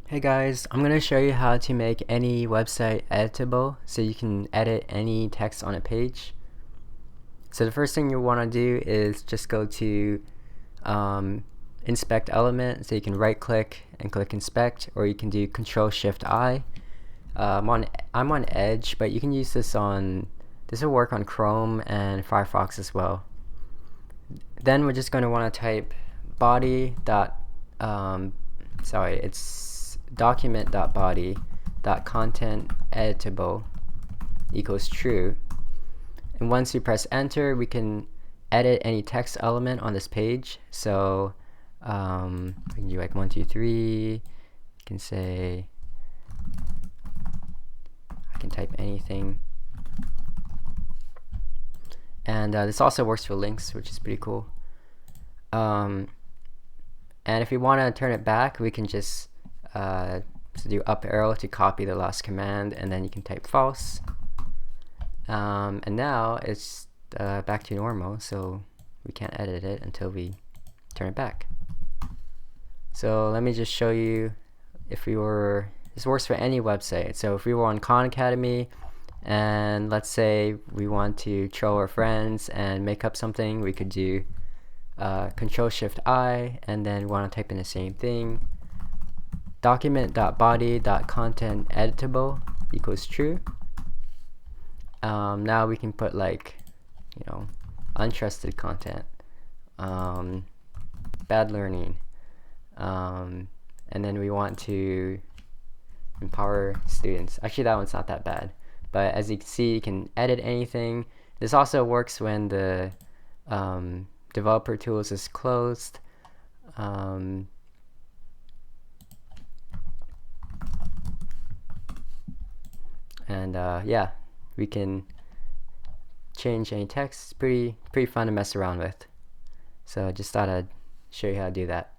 Hey guys, I'm going to show you how to make any website editable so you can edit any text on a page. So the first thing you want to do is just go to inspect element, so you can right click and click inspect, or you can do Control Shift I. I'm on Edge, but you can use this will work on Chrome and Firefox as well. Then we're just going to want to type body dot it's document.body.content editable equals true. And once we press enter, we can edit any text element on this page. So we can do like 1, 2, 3. You can say, I can type anything. And this also works for links, which is pretty cool. And if we want to turn it back, we can just do up arrow to copy the last command, and then you can type false. And now it's back to normal, so we can't edit it until we turn it back. So let me just show you this works for any website. So if we were on Khan Academy, and let's say we want to troll our friends and make up something, we could do Control Shift I, and then want to type in the same thing. Document.body.content editable equals true. Now we can put untrusted content, bad learning, and then we want to empower students. Actually, that one's not that bad, but as you can see, you can edit anything. This also works when the developer tools is closed. Yeah, we can change any text. It's pretty fun to mess around with. So I just thought I'd show you how to do that.